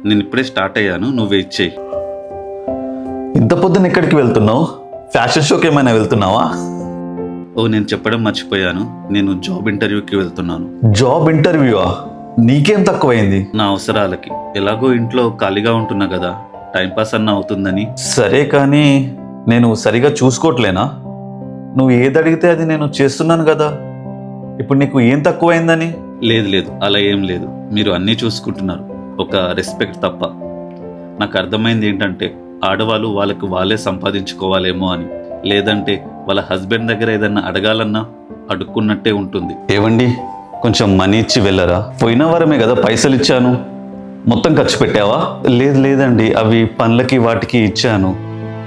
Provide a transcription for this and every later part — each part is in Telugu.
నేను ఇప్పుడే స్టార్ట్ అయ్యాను, నువ్వు వెయిట్ చేయి. ఇంత పొద్దున్న ఎక్కడికి వెళ్తున్నావు? ఫ్యాషన్ షోకి ఏమైనా వెళ్తున్నావా? ఓ, నేను చెప్పడం మర్చిపోయాను, నేను జాబ్ ఇంటర్వ్యూకి వెళ్తున్నాను. జాబ్ ఇంటర్వ్యూవా? నీకేం తక్కువైంది? నా అవసరాలకి. ఎలాగో ఇంట్లో ఖాళీగా ఉంటున్నా కదా, టైంపాస్ అన్న అవుతుందని. సరే కానీ నేను సరిగా చూసుకోవట్లేనా? నువ్వు ఏది అడిగితే అది నేను చేస్తున్నాను కదా, ఇప్పుడు నీకు ఏం తక్కువైందని? లేదు లేదు, అలా ఏం లేదు. మీరు అన్నీ చూసుకుంటున్నారు, ఒక రెస్పెక్ట్ తప్ప. నాకు అర్థమైంది ఏంటంటే, ఆడవాళ్ళు వాళ్ళకి వాళ్ళే సంపాదించుకోవాలేమో అని, లేదంటే వాళ్ళ హస్బెండ్ దగ్గర ఏదన్నా అడగాలన్నా అడుక్కున్నట్టే ఉంటుంది. ఏవండి, కొంచెం మనీ ఇచ్చి వెళ్ళరా? పోయిన వారమే కదా పైసలు ఇచ్చాను, మొత్తం ఖర్చు పెట్టావా? లేదండి, అవి పనులకి వాటికి ఇచ్చాను,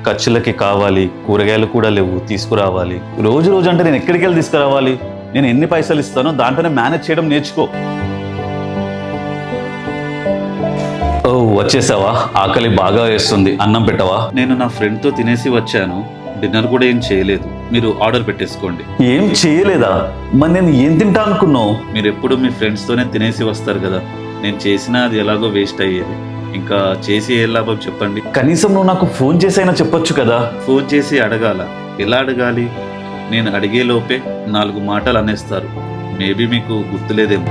ఖర్చులకి కావాలి. కూరగాయలు కూడా లేవు, తీసుకురావాలి. రోజు రోజు అంటే నేను ఎక్కడికి వెళ్ళి తీసుకురావాలి? నేను ఎన్ని పైసలు ఇస్తానో దాంట్లోనే మేనేజ్ చేయడం నేర్చుకో. ఓ, వచ్చేసావా? ఆకలి బాగా వేస్తుంది, అన్నం పెట్టవా? నేను నా ఫ్రెండ్తో తినేసి వచ్చాను, డిన్నర్ కూడా ఏం చేయలేదు. మీరు ఆర్డర్ పెట్టేసుకోండి. ఏం చేయలేదా? మరి నేను ఏం తింటా అనుకున్నావు? మీరు ఎప్పుడు మీ ఫ్రెండ్స్తోనే తినేసి వస్తారు కదా, నేను చేసినా అది ఎలాగో వేస్ట్ అయ్యేది. ఇంకా చేసి ఏ లాభం చెప్పండి? కనీసం నువ్వు నాకు ఫోన్ చేసైనా చెప్పొచ్చు కదా. ఫోన్ చేసి అడగాల? ఎలా అడగాలి? నేను అడిగే లోపే 4 మాటలు అనేస్తారు. మేబీ మీకు గుర్తులేదేమో.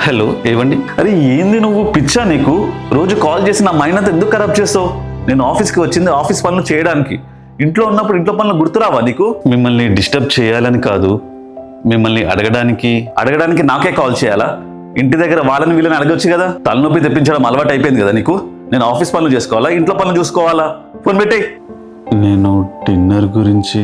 హలో, ఏవండి? అరే ఏంది నువ్వు, పిచ్చా నీకు? రోజు కాల్ చేసి నా మైండ్ అంతా ఎందుకు ఖరాబ్ చేస్తావు? నేను ఆఫీస్కి వచ్చింది ఆఫీస్ పనులు చేయడానికి, ఇంట్లో ఉన్నప్పుడు ఇంట్లో పనులు గుర్తురావా నీకు? మిమ్మల్ని డిస్టర్బ్ చేయాలని కాదు, మిమ్మల్ని అడగడానికి నాకే కాల్ చేయాలా? ఇంటి దగ్గర వాళ్ళని వీళ్ళని అడగొచ్చు కదా. తలనొప్పి తెప్పించడం అలవాటు అయిపోయింది కదా నీకు. నేను ఆఫీస్ పనులు చేసుకోవాలా, ఇంట్లో పనులు చూసుకోవాలా? ఫోన్ పెట్టేయ్. నేను డిన్నర్ గురించి